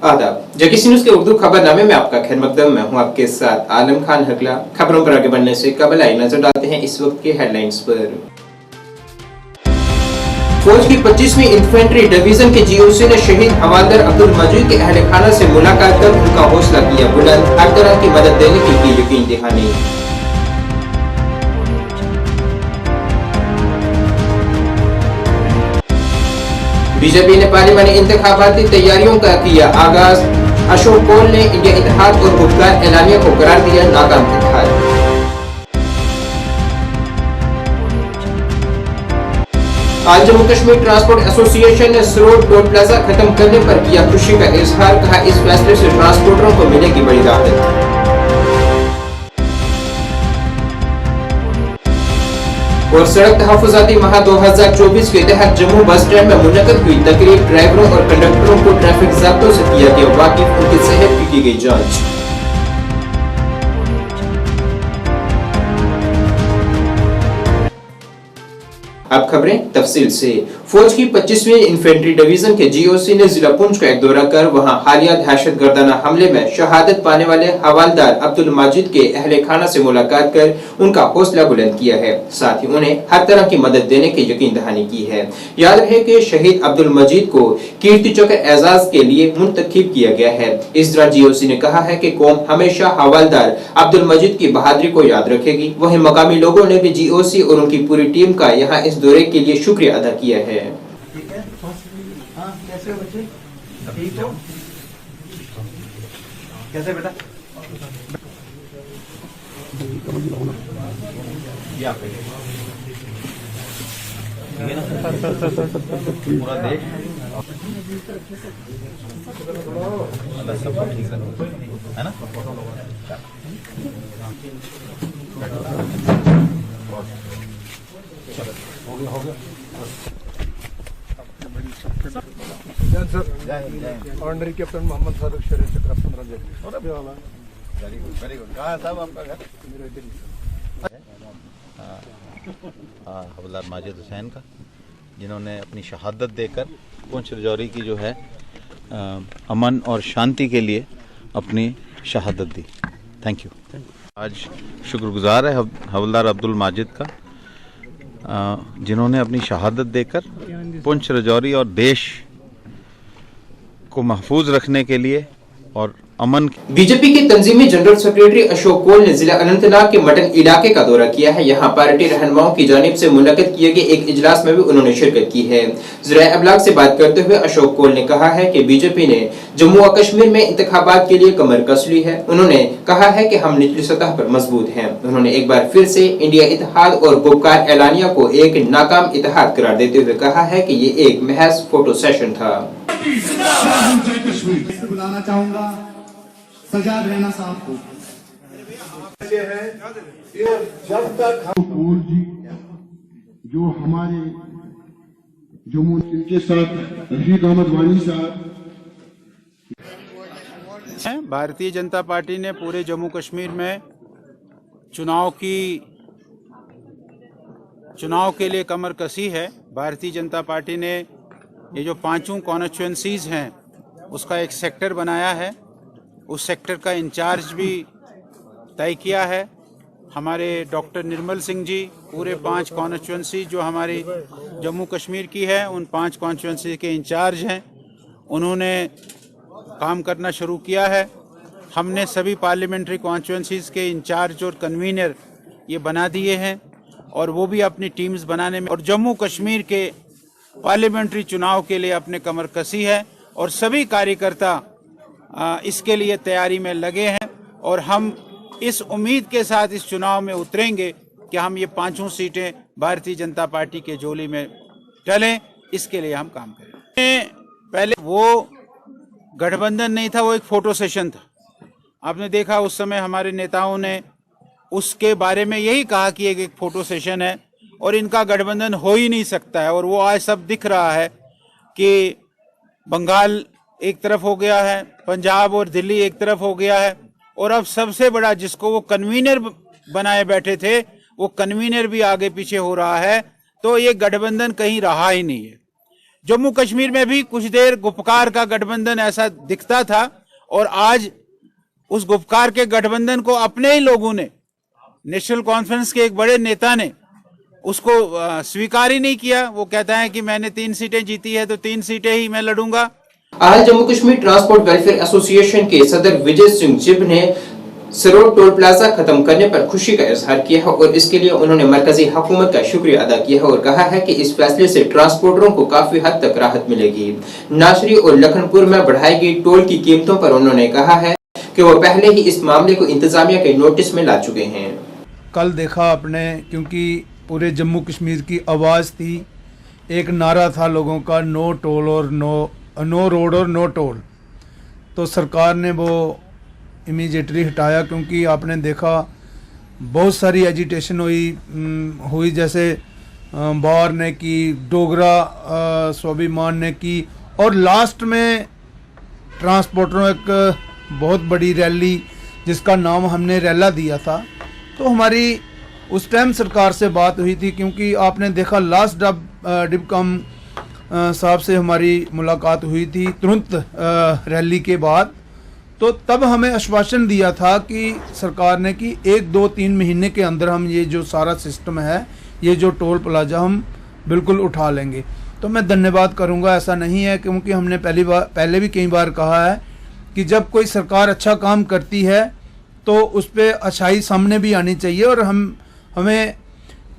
आदाब। जकीसी न्यूज के उर्दू खबरनामे में आपका खैर मकदम। मैं हूं आपके साथ आलम खान हकला। खबरों पर आगे बढ़ने से कबल आई नजर डालते हैं इस वक्त के हेडलाइंस पर। फौज की 25वीं इन्फेंट्री डिवीजन के जीओसी ने शहीद हवालदार अब्दुल मजीद के अहले खाना से मुलाकात कर उनका हौसला किया बुलंद, हर तरह की मदद देने की यकीन दहानी। बीजेपी ने पार्लियामानी इंतखाबात की तैयारियों का किया आगाज। अशोक कोल ने इंडिया इत्तेहाद और गुपकार एलानिया को करार दिया नाकाम इत्तेहाद। आज जम्मू कश्मीर ट्रांसपोर्ट एसोसिएशन ने सरोड टोल प्लाजा खत्म करने पर किया खुशी का इजहार, कहा इस फैसले से ट्रांसपोर्टरों को मिलेगी बड़ी राहत। और सड़क तहफ़्फ़ुज़ाती माह 2024 के तहत जम्मू बस स्टैंड में मुनक़्क़द हुई तकरीब, ड्राइवरों और कंडक्टरों को ट्रैफिक ज़ाब्तों से किया गया वाकिफ, उनकी सेहत की गई जांच। अब खबरें तफसील से। फौज की 25वीं इन्फेंट्री डिवीजन के जीओसी ने जिला पुंछ का एक दौरा कर वहां हालिया दहशतगर्दाना हमले में शहादत पाने वाले हवालदार अब्दुल मजीद के अहले खाना से मुलाकात कर उनका हौसला बुलंद किया है। साथ ही उन्हें हर तरह की मदद देने की यकीन दहानी की है। याद रहे कि शहीद अब्दुल मजीद को कीर्ति चक्र एजाज के लिए मुंतखब किया गया है। इस दौरान जीओसी ने कहा है कि कौम हमेशा हवालदार अब्दुल मजीद की बहादुरी को याद रखेगी। वहीं मकामी लोगों ने भी जीओसी और उनकी पूरी टीम का यहाँ इस दौरे के लिए शुक्रिया अदा किया है। ठीक है, हाँ, कैसे हो बच्चे? ठीक हो? कैसे बेटा? पूरा देख सब ठीक है ना? हो गया sir. Ordinary captain Mohammad Sadiq Sharif Chakra 15 जगह और अभी वाला वेरी गुड। कहाँ है साहब आपका घर? हवलदार माजिद हुसैन का, जिन्होंने अपनी शहादत देकर पुंछ रजौरी की जो है अमन और शांति के लिए अपनी शहादत दी। Thank you. आज शुक्रगुजार है हवलदार अब्दुल माजिद का, जिन्होंने अपनी शहादत देकर पुंछ रजौरी और देश को महफूज रखने के लिए और अमन। बीजेपी के तंजीमी जनरल सेक्रेटरी अशोक कोल ने जिला अनंतनाग के मटन इलाके का दौरा किया है। यहाँ पार्टी रहनुमाओं की जानिब से मुनक़्क़द किए गए एक इजलास में भी उन्होंने शिरकत की है। ज़राए अबलाग से बात करते हुए अशोक कोल ने कहा है कि बीजेपी ने जम्मू और कश्मीर में इंतखाबात के लिए कमर कस ली है। उन्होंने कहा है कि हम निचली सतह पर मजबूत हैं। उन्होंने एक बार फिर से इंडिया इत्तेहाद और गुपकार एलानिया को एक नाकाम इत्तेहाद करार देते हुए कहा है कि ये एक महज फोटो सेशन था। बुलाना चाहूंगा सजाद रैना साहब को। जब तक हम जी जो हमारे जम्मू इनके साथ रफीक अहमद वानी साहब। भारतीय जनता पार्टी ने पूरे जम्मू कश्मीर में चुनाव के लिए कमर कसी है। भारतीय जनता पार्टी ने ये जो 5 कॉन्स्टिट्यूएंसीज हैं उसका एक सेक्टर बनाया है। उस सेक्टर का इंचार्ज भी तय किया है। हमारे डॉक्टर निर्मल सिंह जी पूरे 5 कॉन्स्टिट्यूएंसी जो हमारी जम्मू कश्मीर की है उन 5 कॉन्स्टिट्यूएंसी के इंचार्ज हैं। उन्होंने काम करना शुरू किया है। हमने सभी पार्लियामेंट्री कॉन्स्टिट्यूएंसीज के इंचार्ज और कन्वीनर ये बना दिए हैं और वो भी अपनी टीम्स बनाने में और जम्मू कश्मीर के पार्लियामेंट्री चुनाव के लिए अपने कमर कसी है और सभी कार्यकर्ता इसके लिए तैयारी में लगे हैं और हम इस उम्मीद के साथ इस चुनाव में उतरेंगे कि हम ये 5 सीटें भारतीय जनता पार्टी के झोली में डलें। इसके लिए हम काम करें। पहले वो गठबंधन नहीं था, वो एक फोटो सेशन था। आपने देखा उस समय हमारे नेताओं ने उसके बारे में यही कहा कि एक फोटो सेशन है और इनका गठबंधन हो ही नहीं सकता है। और वो आज सब दिख रहा है कि बंगाल एक तरफ हो गया है, पंजाब और दिल्ली एक तरफ हो गया है और अब सबसे बड़ा जिसको वो कन्वीनर बनाए बैठे थे वो कन्वीनर भी आगे पीछे हो रहा है। तो ये गठबंधन कहीं रहा ही नहीं है। जम्मू कश्मीर में भी कुछ देर गुपकार का गठबंधन ऐसा दिखता था और आज उस गुपकार के गठबंधन को अपने ही लोगों ने, नेशनल कॉन्फ्रेंस के एक बड़े नेता ने उसको स्वीकार ही नहीं किया। वो कहता है कि मैंने 3 सीटें जीती है तो 3 सीटें ही मैं लड़ूंगा। आज Jammu Kashmir transport welfare association के सदर विजय सिंह जिब ने सरोड टोल प्लाजा खत्म करने पर खुशी का इजहार किया है और इसके लिए उन्होंने मरकजी हुकूमत का शुक्रिया अदा किया है और कहा है कि इस फैसले से ट्रांसपोर्टरों को काफी हद तक राहत मिलेगी। नासरी और लखनपुर में बढ़ाई गई टोल की कीमतों पर उन्होंने कहा है कि वो पहले ही इस मामले को इंतजामिया के नोटिस में ला चुके हैं। कल देखा आपने, क्योंकि पूरे जम्मू कश्मीर की आवाज़ थी, एक नारा था लोगों का, नो टोल और नो रोड और नो टोल। तो सरकार ने वो इमीडिएटली हटाया, क्योंकि आपने देखा बहुत सारी एजिटेशन हुई जैसे बार ने की, डोगरा स्वाभिमान ने की, और लास्ट में ट्रांसपोर्टरों एक बहुत बड़ी रैली जिसका नाम हमने रैला दिया था। तो हमारी उस टाइम सरकार से बात हुई थी, क्योंकि आपने देखा लास्ट डिबकम साहब से हमारी मुलाकात हुई थी तुरंत रैली के बाद। तो तब हमें आश्वासन दिया था कि सरकार ने कि 1, 2, 3 महीने के अंदर हम ये जो सारा सिस्टम है, ये जो टोल प्लाजा हम बिल्कुल उठा लेंगे। तो मैं धन्यवाद करूँगा, ऐसा नहीं है, क्योंकि हमने पहले भी कई बार कहा है कि जब कोई सरकार अच्छा काम करती है तो उस पर अच्छाई सामने भी आनी चाहिए। और हमें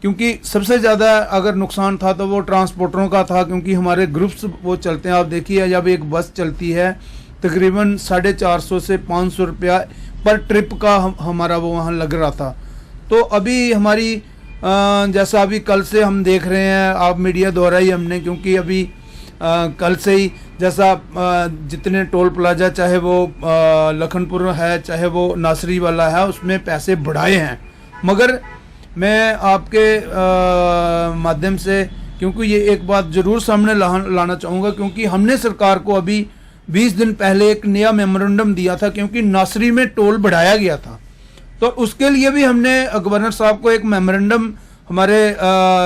क्योंकि सबसे ज़्यादा अगर नुकसान था तो वो ट्रांसपोर्टरों का था, क्योंकि हमारे ग्रुप्स वो चलते हैं। आप देखिए, जब एक बस चलती है तकरीबन 450 से 500 रुपया पर ट्रिप का हमारा वो वहाँ लग रहा था। तो अभी हमारी जैसा अभी कल से हम देख रहे हैं, आप मीडिया द्वारा ही हमने, क्योंकि अभी कल से ही जैसा जितने टोल प्लाजा, चाहे वो लखनपुर है चाहे वो नासरी वाला है, उसमें पैसे बढ़ाए हैं। मगर मैं आपके माध्यम से, क्योंकि ये एक बात ज़रूर सामने लाना चाहूँगा, क्योंकि हमने सरकार को अभी 20 दिन पहले एक नया मेमोरेंडम दिया था, क्योंकि नासरी में टोल बढ़ाया गया था। तो उसके लिए भी हमने गवर्नर साहब को एक मेमोरेंडम हमारे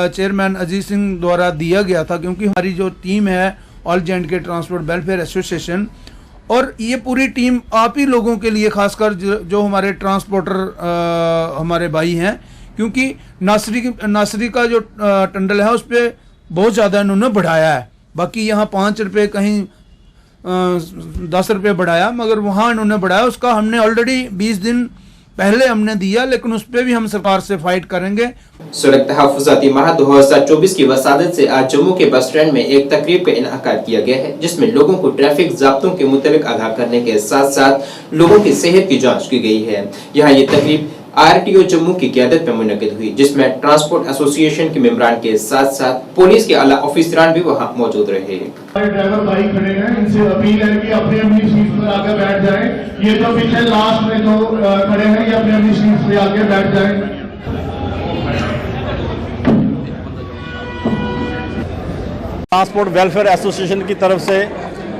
चेयरमैन अजीज सिंह द्वारा दिया गया था, क्योंकि हमारी जो टीम है all J&K transport welfare association, और ये पूरी टीम आप ही लोगों के लिए, खासकर जो हमारे ट्रांसपोर्टर हमारे भाई हैं, क्योंकि नासरी का जो टंडल है उस पर बहुत ज़्यादा इन्होंने बढ़ाया है। बाकी यहाँ 5 रुपये, कहीं 10 रुपये बढ़ाया, मगर वहाँ इन्होंने बढ़ाया। उसका हमने ऑलरेडी 20 दिन पहले हमने दिया, लेकिन उस पर भी हम सरकार से फाइट करेंगे। सड़क तहफ़्फ़ुज़ाती माह 2024 की वसादत से आज जम्मू के बस स्टैंड में एक तकरीब का इनअकाद किया गया है, जिसमें लोगों को ट्रैफिक ज़ाब्तों के मुताबिक आगाह करने के साथ साथ लोगों की सेहत की जांच की गई है। यहाँ ये तकरीब RTO जम्मू की क़यादत में मुनक़िद हुई, जिसमें ट्रांसपोर्ट एसोसिएशन के मेंबरान के साथ साथ पुलिस के आला ऑफिसरान भी वहाँ मौजूद रहे। ड्राइवर भाई खड़े हैं, इनसे अपील है कि अपनी अपनी सीट पर आकर बैठ जाएं। ये जो पीछे लास्ट में जो खड़े हैं, ये अपनी अपनी सीट पर आके बैठ जाएं। ट्रांसपोर्ट वेलफेयर एसोसिएशन की तरफ से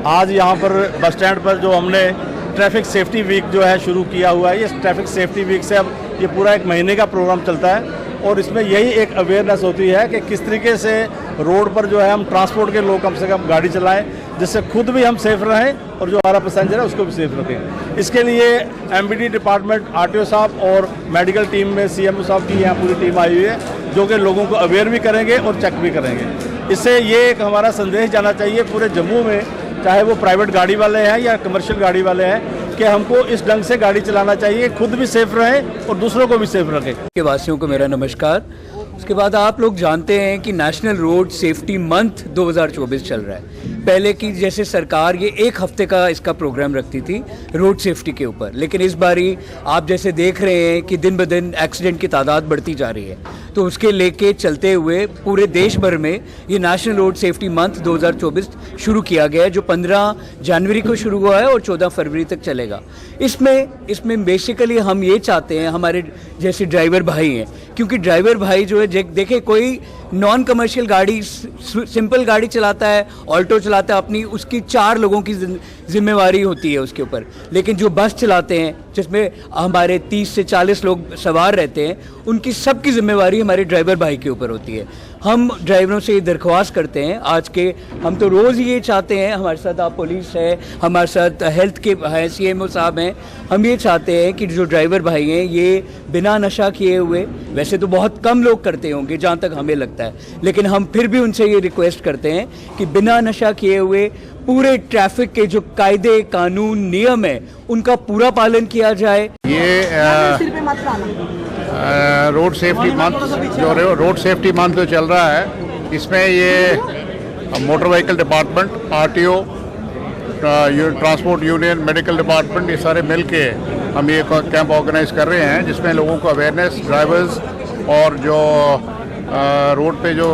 आज यहाँ पर बस स्टैंड पर जो हमने ट्रैफिक सेफ्टी वीक जो है शुरू किया हुआ है, ये ट्रैफिक सेफ्टी वीक से अब ये पूरा 1 महीने का प्रोग्राम चलता है, और इसमें यही एक अवेयरनेस होती है कि किस तरीके से रोड पर जो है हम ट्रांसपोर्ट के लोग कम से कम गाड़ी चलाएं, जिससे खुद भी हम सेफ रहें और जो हमारा पैसेंजर है उसको भी सेफ रखें। इसके लिए MBD डिपार्टमेंट, RTO साहब और मेडिकल टीम में CMO साहब की यहाँ पूरी टीम आई हुई है, जो कि लोगों को अवेयर भी करेंगे और चेक भी करेंगे। इससे ये एक हमारा संदेश जाना चाहिए पूरे जम्मू में, चाहे वो प्राइवेट गाड़ी वाले हैं या कमर्शियल गाड़ी वाले हैं, कि हमको इस ढंग से गाड़ी चलाना चाहिए, खुद भी सेफ रहें और दूसरों को भी सेफ रखें। के वासियों को मेरा नमस्कार। उसके बाद आप लोग जानते हैं कि नेशनल रोड सेफ्टी मंथ 2024 चल रहा है। पहले की जैसे सरकार ये 1 हफ्ते का इसका प्रोग्राम रखती थी रोड सेफ्टी के ऊपर, लेकिन इस बारी आप जैसे देख रहे हैं कि दिन ब दिन एक्सीडेंट की तादाद बढ़ती जा रही है, तो उसके लेके चलते हुए पूरे देश भर में ये नेशनल रोड सेफ्टी मंथ 2024 शुरू किया गया है, जो 15 जनवरी को शुरू हुआ है और 14 फरवरी तक चलेगा। इसमें बेसिकली हम ये चाहते हैं, हमारे जैसे ड्राइवर भाई हैं, क्योंकि ड्राइवर भाई जो है देखे कोई नॉन कमर्शियल गाड़ी, सिंपल गाड़ी चलाता है, ऑल्टो चलाता है अपनी, उसकी 4 लोगों की जिम्मेवारी होती है उसके ऊपर, लेकिन जो बस चलाते हैं जिसमें हमारे 30 से 40 लोग सवार रहते हैं, उनकी सबकी जिम्मेवारी हमारे ड्राइवर भाई के ऊपर होती है। हम ड्राइवरों से ये दरख्वास्त करते हैं आज के, हम तो रोज़ ये चाहते हैं, हमारे साथ आप पुलिस है, हमारे साथ हेल्थ के हैं, CMO साहब हैं, हम ये चाहते हैं कि जो ड्राइवर भाई हैं ये बिना नशा किए हुए, वैसे तो बहुत कम लोग करते होंगे जहाँ तक हमें लगता है, लेकिन हम फिर भी उनसे ये रिक्वेस्ट करते हैं कि बिना नशा किए हुए पूरे ट्रैफिक के जो कायदे कानून नियम है उनका पूरा पालन किया जाए। ये रोड सेफ्टी मंथ, जो रोड सेफ्टी मंथ जो चल रहा है, इसमें ये motor vehicle department, RTO, transport union, medical department, ये सारे मिल के हम ये कैंप ऑर्गेनाइज कर रहे हैं, जिसमें लोगों को अवेयरनेस, ड्राइवर्स और जो रोड पे जो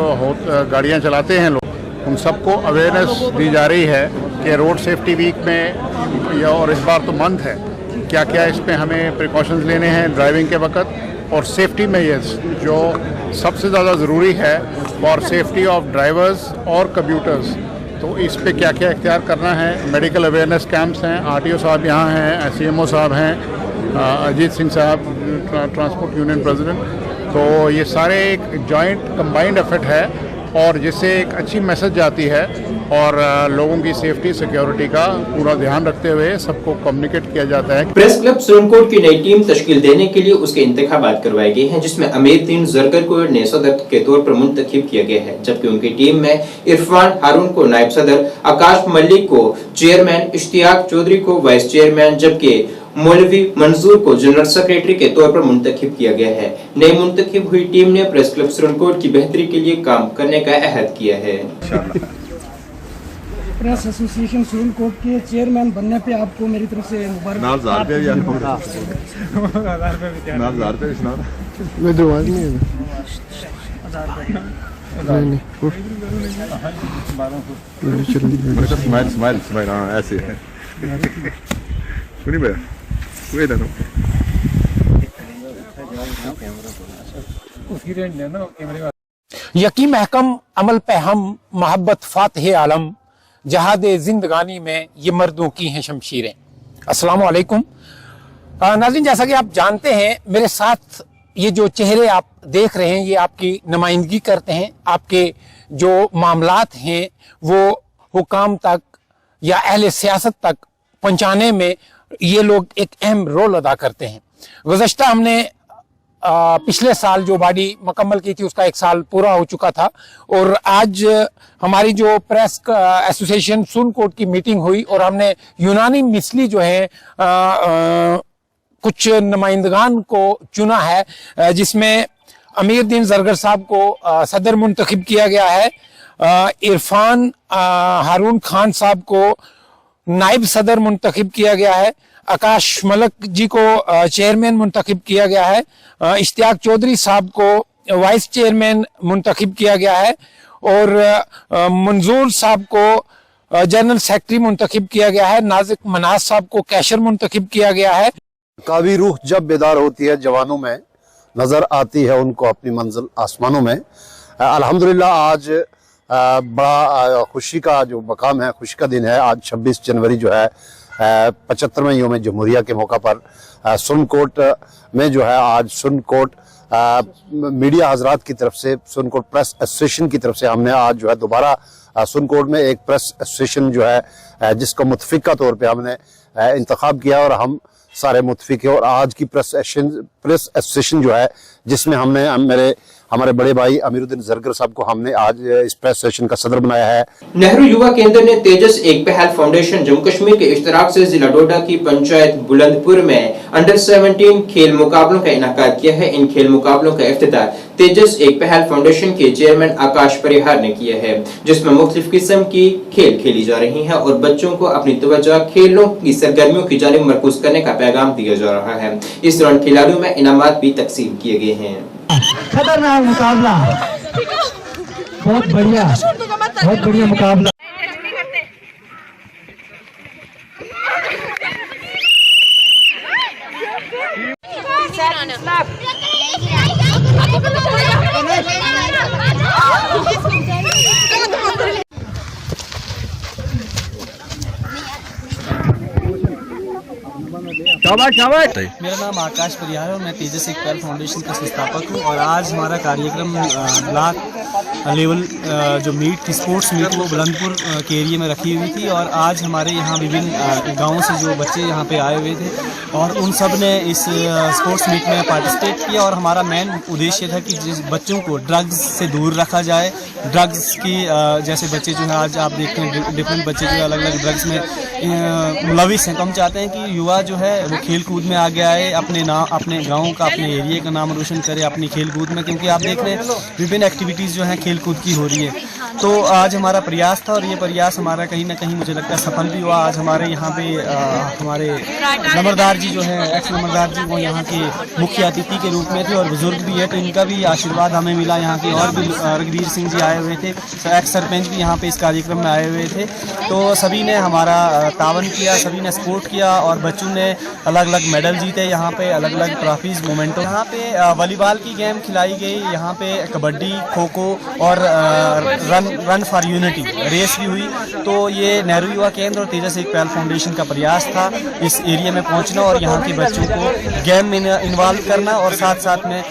गाड़ियाँ चलाते हैं लोग, उन सबको अवेयरनेस दी जा रही है कि रोड सेफ्टी वीक में और इस बार तो मंथ है, क्या क्या इसमें हमें प्रिकॉशंस लेने हैं ड्राइविंग के वक्त, और सेफ्टी मेजर्स जो सबसे ज़्यादा ज़रूरी है फॉर सेफ्टी ऑफ ड्राइवर्स और कंप्यूटर्स, तो इस पे क्या क्या इख्तियार करना है। मेडिकल अवेयरनेस कैंप्स हैं, RTO साहब यहाँ हैं, CMO साहब हैं, अजीत सिंह साहब ट्रांसपोर्ट यूनियन प्रेसिडेंट, तो ये सारे एक जॉइंट कंबाइंड एफर्ट है और जिससे एक अच्छी मैसेज जाती है और लोगों की सेफ्टी सिक्योरिटी का पूरा ध्यान रखते हुए सबको कम्युनिकेट किया जाता है। प्रेस क्लब सुरनकोट की नई टीम तश्कील देने के लिए उसके इंतखाबात करवाए गए हैं, जिसमें अमीरुद्दीन जरगर को नए सदर के तौर पर मुंतखब किया गया है, जबकि उनकी टीम में इरफान हारून को नायब सदर, आकाश मलिक को चेयरमैन, इश्तियाक चौधरी को वाइस चेयरमैन, जबकि मौलवी मंजूर को जनरल सेक्रेटरी के तौर पर मुंतखब किया गया है। नई मुंतखब हुई टीम ने प्रेस क्लब सुरनकोट की बेहतरी के लिए काम करने का अहद किया है। प्रेस एसोसिएशन सुरनकोट के चेयरमैन बनने पे आपको मेरी तरफ से यकीन महकम अमल पे हम मोहब्बत फातिह आलम जहाद जिंदगानी में ये मर्दों की हैं शमशीरें। अस्सलाम वालेकुम नाज़रीन, जैसा कि आप जानते हैं मेरे साथ ये जो चेहरे आप देख रहे हैं ये आपकी नुमाइंदगी करते हैं, आपके जो मामलात हैं वो हुकाम तक या अहले सियासत तक पहुंचाने में ये लोग एक अहम रोल अदा करते हैं। गुज़श्ता हमने पिछले साल जो बॉडी मुकम्मल की थी उसका 1 साल पूरा हो चुका था और आज हमारी जो प्रेस एसोसिएशन सुरनकोट की मीटिंग हुई और हमने यूनानी मिसली जो है कुछ नुमाइंदगान को चुना है, जिसमें अमीरुद्दीन जरगर साहब को सदर मुंतखब किया गया है, इरफान हारून खान साहब को नायब सदर मुंतखब किया गया है, आकाश मलिक जी को चेयरमैन मुंतखब किया गया है, इश्तियाक चौधरी साहब को वाइस चेयरमैन मुंतखब किया गया है और मंजूर साहब को जनरल सेक्रेटरी मुंतखब किया गया है, नाजिक मनाज साहब को कैशर मुंतखब किया गया है। कावी रूह जब बेदार होती है जवानों में, नजर आती है उनको अपनी मंजिल आसमानों में। अल्हम्दुलिल्लाह आज बड़ा खुशी का जो मकाम है, खुशी का दिन है। आज 26 जनवरी जो है 75वें यौम जमहूरिया के मौका पर सुरनकोट में जो है आज सुरनकोट मीडिया हजरात की तरफ से, सुरनकोट प्रेस एसोसिएशन की तरफ से हमने आज जो है दोबारा सुरनकोट में एक प्रेस एसोसिएशन जो है जिसको मुतफिका तौर पे हमने इंतखाब किया और हम सारे मुतफिक है। और आज की प्रेस एसोसिएशन जो है जिसमें हमने हमारे बड़े भाई अमीरुद्दीन जरगर साहब को हमने आज इस प्रेस सेशन का सदर बनाया है। नेहरू युवा केंद्र ने तेजस एक पहल फाउंडेशन जम्मू कश्मीर के इश्तराक से जिला डोडा की पंचायत बुलंदपुर में अंडर 17 खेल मुकाबलों का इनेकाद किया है। इन खेल मुकाबलों का इफ्तिताह तेजस एक पहल फाउंडेशन के चेयरमैन आकाश परिहार ने किया है, जिसमें मुख्तलिफ किस्म की खेल खेली जा रही हैं और बच्चों को अपनी तवज्जो खेलों की सरगर्मियों की जानिब मरकूज करने का पैगाम दिया जा रहा है। इस दौरान खिलाड़ियों में इनामात भी तकसीम किए गए हैं। खतरनाक मुकाबला, बहुत बढ़िया मुकाबला। मेरा नाम आकाश परिहार है और मैं तेजस इकबाल फाउंडेशन का संस्थापक हूँ। और आज हमारा कार्यक्रम ब्लॉक लेवल जो मीट थी, स्पोर्ट्स मीट, वो बुलंदपुर के एरिया में रखी हुई थी। और आज हमारे यहाँ विभिन्न गाँवों से जो बच्चे यहाँ पे आए हुए थे और उन सब ने इस स्पोर्ट्स मीट में पार्टिसिपेट किया। और हमारा मेन उद्देश्य था कि जिस बच्चों को ड्रग्स से दूर रखा जाए। ड्रग्स की जैसे बच्चे जो है आज आप देखते हैं डिफरेंट बच्चे जो अलग अलग ड्रग्स में मुलविस हैं। तो हम चाहते हैं कि युवा जो है वो खेल कूद में आगे आए, अपने गांव का, अपने एरिया का नाम रोशन करे अपनी खेल कूद में, क्योंकि आप देख रहे हैं विभिन्न एक्टिविटीज़ जो हैं खेल कूद की हो रही है। तो आज हमारा प्रयास था और ये प्रयास हमारा कहीं ना कहीं मुझे लगता है सफल भी हुआ। आज हमारे यहाँ पे हमारे नंबरदार जी जो है, एक्स नंबरदार जी, वो यहाँ के मुख्य अतिथि के रूप में थे और बुजुर्ग भी है, तो इनका भी आशीर्वाद हमें मिला। यहाँ के और भी रघुवीर सिंह जी आए हुए थे, एक्स सरपंच भी यहाँ पे इस कार्यक्रम में आए हुए थे। तो सभी ने हमारा तावन किया, सभी ने सपोर्ट किया और बच्चों ने अलग अलग मेडल जीते। यहाँ पे अलग अलग ट्रॉफीज मोमेंटो, यहाँ पे वॉलीबॉल की गेम खिलाई गई, यहाँ पे कबड्डी, खो खो और रन फॉर यूनिटी रेस भी हुई। तो ये नेहरू युवा केंद्र और तेजस इकबाल फाउंडेशन का प्रयास था इस एरिया में पहुंचना और यहाँ के बच्चों को गेम में इन्वॉल्व करना और साथ साथ में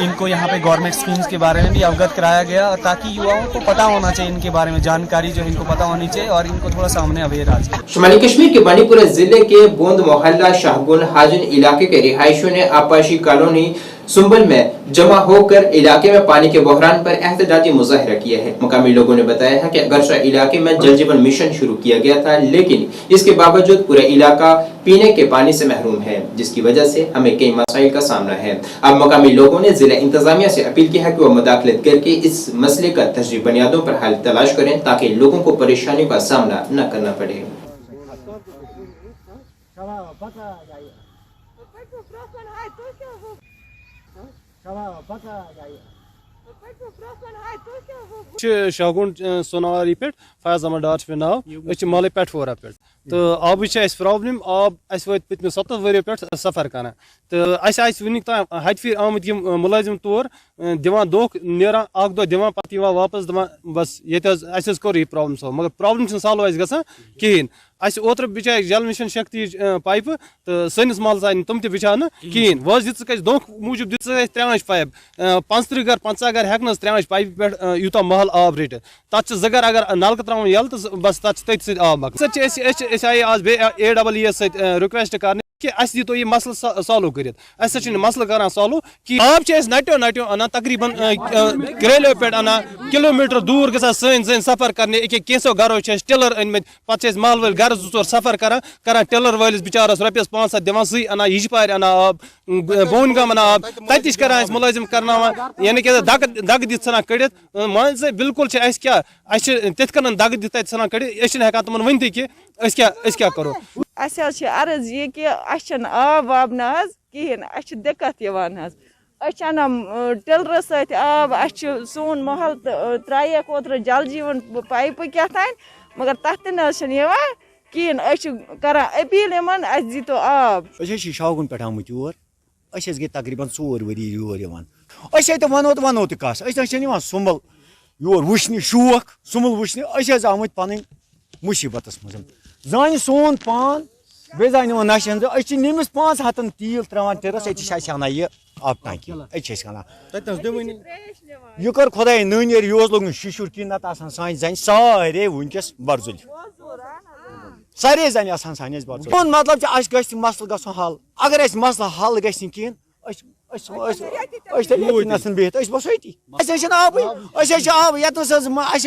इनको यहाँ पे गवर्नमेंट स्कीम्स के बारे में भी अवगत कराया गया, ताकि युवाओं को पता होना चाहिए इनके बारे में, जानकारी जो इनको पता होनी चाहिए और इनको थोड़ा सामने अवेयर आ जाए। शुमाली कश्मीर के बानीपुरा जिले के बोंद मोहल्ला शाहगुन हाजिन इलाके के रिहायशियों ने आपाशी कॉलोनी सुंबल में जमा होकर इलाके में पानी के बहरान पर एहतजाजी मुजाहिरा किया है। मुकामी लोगों ने बताया है कि अगरचे इलाके में जल जीवन मिशन शुरू किया गया था, लेकिन इसके बावजूद पूरा इलाका पीने के पानी से महरूम है, जिसकी वजह से हमें कई मसाइल का सामना है। अब मुकामी लोगों ने जिला इंतजामिया से अपील की है कि वह मुदाखलत करके इस मसले का तजरीब बुनियादों पर हल तलाश करें, ताकि लोगों को परेशानियों का सामना न करना पड़े। शाहगुन सोनावारी पे फयाज अहमद डार पे नाव महल पेटफोरा पे तो आब प्रॉब्लम आब पत्म 7 वरियो पे सफर कर तो वन तक हद फिर आमद मुलाजिम तौर दिवान दोह नेरान अख दो दिवान पे वापस दपान बस ये कोर यह प्रॉब्लम सॉल्व, मगर प्रॉब्लम सॉल्व ग कहें। ओतर बिचार जल मिशन शक्ति पाइप तो सैनिस महल आय तुम बिछा कहें वह दो मूजूब दिख त्रेवच पाइप 35 घर 50 घर हेन त्रेवच पाइप पे यूता महल आब रट तथ 2 घर अगर नलक त्र यल तो बस तथ तथ आब मक आए आज AEE रिक्वेस्ट कर कि दो ये मसल सॉल्व कर मसल कर सॉल्व कि आब नटो नटो अना तकरीबन करेलो पे अना किलोमीटर दूर ग सन सफर करने कैसो घरों टिलर अनमत पे महल वाल घर 2-4 सफर कर टिलर वालिस बिचारस रुपये 5-7 दिवान सी अना हिजपार अना आब बोन गम अना आब तत कर मुलाजिम करना यानी कि दग दित सान कड़ित मान से बिल्कुल क्या तिथ कन दग दित सान कड़ित हेकान तुम वन कि क्या करो। अर्ज ये कि आब वाब ना कहें दिक्कत अनान टिलर सत आब सोन महल त्रायक ओतर जल जीवन पाइप क्या तान, मगर तथ कहें कर अपील इन दीतो आब। शाहगुन पे आमुत योर गई तकरीबन 4 वरी योर वनो तो वनो तो सुम्बल योर वुचन शौक सुम्बल वुचन आमुत पन मुसीबत मज जान सोन पान बे जान नशन नमिस 5 हथन तील त्रावान टिरस अना यह आब टाँकी यह कर खुदा नन यह लोग शिशुर कि नत सान जन सारे वनकस बरजुल सारे जन सान बरजुल मतलब मसल ग हल अगर मसल हल गहें बिहत बस आब आब ये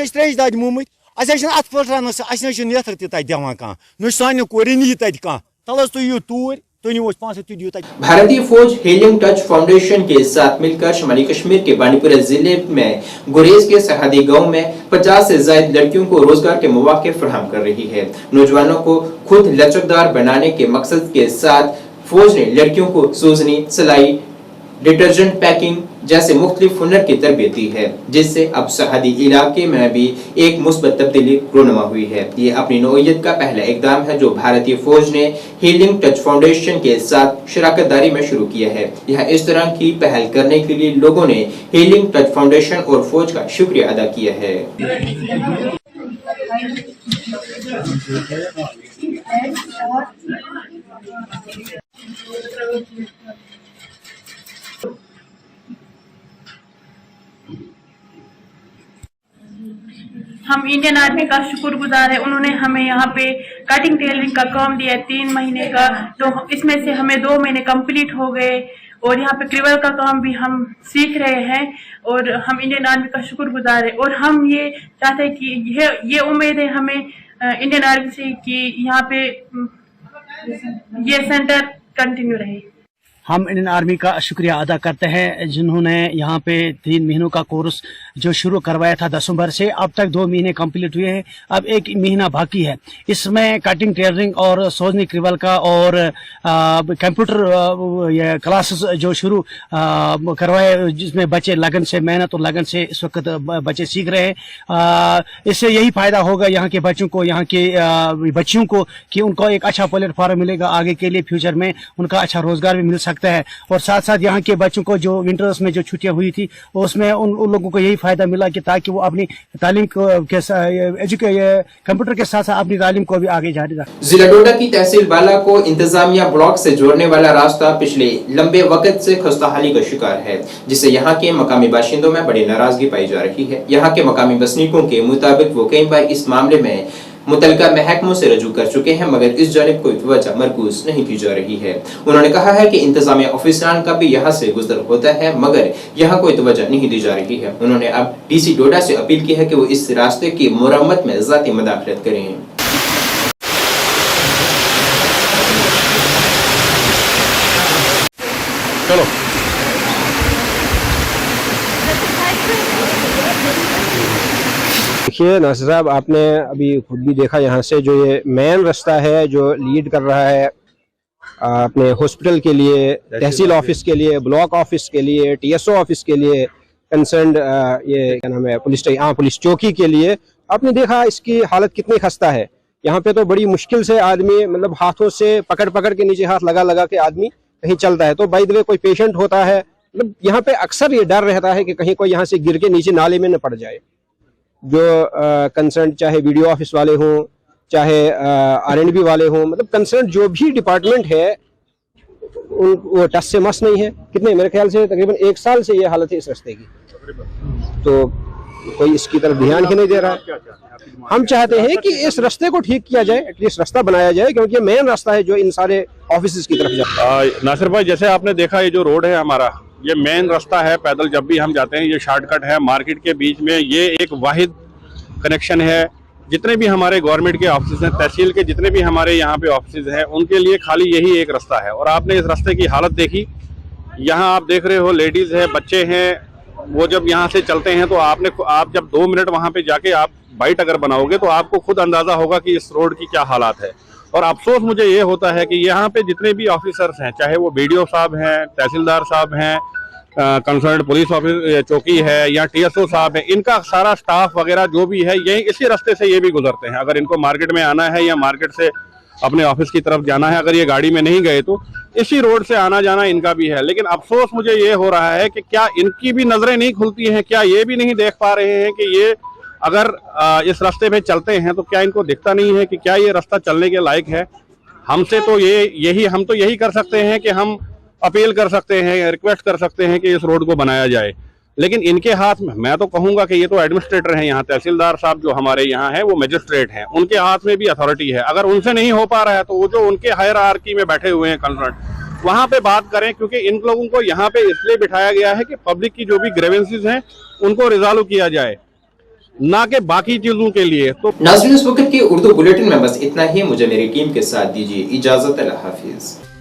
3 दाद मुमत अत फुटरान नेत्र तक दिवान कह न सान कोर नी तक कह तल तुव तूर भारतीय फौज हीलिंग टच फाउंडेशन के साथ मिलकर शुमाली कश्मीर के बानीपुरा जिले में गुरेज के सरहदी गांव में 50 से ज्यादा लड़कियों को रोजगार के मौके फराहम कर रही है। नौजवानों को खुद लचकदार बनाने के मकसद के साथ फौज ने लड़कियों को सूजनी, सिलाई, डिटर्जेंट पैकिंग जैसे मुख्तलिफ हुनर की तरबियत दी है, जिससे अब सरहदी इलाके में भी एक मुस्बत तब्दीली रोनुमा हुई है। ये अपनी नौइयत का पहला इकदाम है जो भारतीय फौज ने हीलिंग टच फाउंडेशन के साथ शराकत दारी में शुरू किया है। यह इस तरह की पहल करने के लिए लोगों ने हीलिंग टच फाउंडेशन और फौज का शुक्रिया अदा किया है। हम इंडियन आर्मी का शुक्रगुजार है। उन्होंने हमें यहाँ पे कटिंग टेलरिंग का काम दिया 3 महीने का, तो इसमें से हमें 2 महीने कंप्लीट हो गए और यहाँ पे क्रिवल का काम भी हम सीख रहे हैं और हम इंडियन आर्मी का शुक्रगुजार है। और हम ये चाहते हैं कि ये उम्मीद है हमें इंडियन आर्मी से कि यहाँ पे ये सेंटर कंटिन्यू रहे। हम इंडियन आर्मी का शुक्रिया अदा करते हैं जिन्होंने यहाँ पे 3 महीनों का कोर्स जो शुरू करवाया था दिसंबर से, अब तक 2 महीने कंप्लीट हुए हैं, अब 1 महीना बाकी है। इसमें कटिंग टेलरिंग और सोजनी क्रिवल का और कंप्यूटर ये क्लासेस जो शुरू करवाए, जिसमें बच्चे लगन से, मेहनत और लगन से इस वक्त बच्चे सीख रहे हैं। इससे यही फायदा होगा यहाँ के बच्चों को, यहाँ के बच्चियों को, कि उनको एक अच्छा प्लेटफॉर्म मिलेगा आगे के लिए, फ्यूचर में उनका अच्छा रोजगार भी मिल सकता है। और साथ साथ यहाँ के बच्चों को जो विंटर्स में जो छुट्टियां हुई थी उसमें उन लोगों को यही फायदा मिला कि ताकि वो अपनी तालीम कंप्यूटर के साथ साथ अपनी तालीम को भी आगे जारी रखें। जिला डोडा की तहसील बाला को इंतजामिया ब्लॉक से जोड़ने वाला रास्ता पिछले लंबे वक्त से खस्ताहाली का शिकार है, जिससे यहाँ के मकामी बाशिंदों में बड़ी नाराजगी पाई जा रही है। यहाँ के मकामी बसनीकों के मुताबिक वो कई बार इस मामले में मुतलका महकमों से रजू कर चुके हैं, मगर इस जानिब कोई तवज्जो मरकूज नहीं की जा रही है। उन्होंने कहा है कि इंतजामिया ऑफिसरान का भी यहाँ से गुजर होता है, मगर यहाँ कोई तवज्जो नहीं दी जा रही है। उन्होंने अब डीसी डोडा से अपील की है कि वो इस रास्ते की मुरम्मत में ज़ाती मदाखलत करें। चलो देखिए नासिर साहब, आपने अभी खुद भी देखा यहाँ से जो ये मेन रास्ता है जो लीड कर रहा है अपने हॉस्पिटल के लिए, तहसील ऑफिस के लिए, ब्लॉक ऑफिस के लिए, टीएसओ ऑफिस के लिए, कंसर्न ये क्या नाम है पुलिस चौकी के लिए, आपने देखा इसकी हालत कितनी खस्ता है। यहाँ पे तो बड़ी मुश्किल से आदमी, मतलब हाथों से पकड़ पकड़ के नीचे हाथ लगा लगा के आदमी कहीं चलता है। तो बाय द वे कोई पेशेंट होता है, मतलब यहाँ पे अक्सर ये डर रहता है कि कहीं कोई यहाँ से गिर के नीचे नाले में न पड़ जाए। जो कंसर्न चाहे वीडियो ऑफिस वाले हों, चाहे R&B वाले हों, मतलब कंसर्न जो भी डिपार्टमेंट है वो टस से मस नहीं है। कितने, मेरे ख्याल से तकरीबन 1 साल से ये हालत है इस रास्ते की, तो कोई इसकी तरफ ध्यान ही नहीं दे रहा है। हम चाहते हैं कि इस रास्ते को ठीक किया जाए, एटलीस्ट रास्ता बनाया जाए, क्योंकि ये मेन रास्ता है जो इन सारे ऑफिस की तरफ जाता है। नासिर भाई, जैसे आपने देखा ये जो रोड है हमारा, ये मेन रास्ता है। पैदल जब भी हम जाते हैं ये शॉर्टकट है मार्केट के बीच में, ये एक वाहिद कनेक्शन है। जितने भी हमारे गवर्नमेंट के ऑफिस हैं, तहसील के जितने भी हमारे यहाँ पे ऑफिस हैं, उनके लिए खाली यही एक रास्ता है। और आपने इस रास्ते की हालत देखी, यहाँ आप देख रहे हो लेडीज है, बच्चे हैं, वो जब यहाँ से चलते हैं तो आप जब 2 मिनट वहाँ पे जाके आप बाइट अगर बनाओगे तो आपको खुद अंदाजा होगा कि इस रोड की क्या हालात है। और अफसोस मुझे ये होता है कि यहाँ पे जितने भी ऑफिसर्स हैं, चाहे वो BDO साहब हैं, तहसीलदार साहब हैं, कंसर्न पुलिस ऑफिस चौकी है या TSO साहब है, इनका सारा स्टाफ वगैरह जो भी है यही इसी रास्ते से ये भी गुजरते हैं। अगर इनको मार्केट में आना है या मार्केट से अपने ऑफिस की तरफ जाना है, अगर ये गाड़ी में नहीं गए तो इसी रोड से आना जाना इनका भी है। लेकिन अफसोस मुझे ये हो रहा है कि क्या इनकी भी नजरें नहीं खुलती हैं, क्या ये भी नहीं देख पा रहे हैं कि ये अगर इस रास्ते पे चलते हैं तो क्या इनको दिखता नहीं है कि क्या ये रास्ता चलने के लायक है। हमसे तो हम तो यही कर सकते हैं कि हम अपील कर सकते हैं, रिक्वेस्ट कर सकते हैं कि इस रोड को बनाया जाए, लेकिन इनके हाथ में, मैं तो कहूंगा कि ये तो एडमिनिस्ट्रेटर हैं यहाँ, तहसीलदार साहब जो हमारे यहाँ हैं वो मजिस्ट्रेट हैं, उनके हाथ में भी अथॉरिटी है। अगर उनसे नहीं हो पा रहा है तो वो जो उनके हायरार्की में बैठे हुए हैं कंसर्न, वहाँ पे बात करें, क्योंकि इन लोगों को यहाँ पे इसलिए बिठाया गया है कि पब्लिक की जो भी ग्रेवेंसीज हैं उनको रिजॉल्व किया जाए, ना कि बाकी चीजों के लिए। तो नाज़रीन, इस वक्त के उर्दू बुलेटिन में बस इतना ही। मुझे मेरी टीम के साथ दीजिए इजाजत। अल्लाह हाफिज।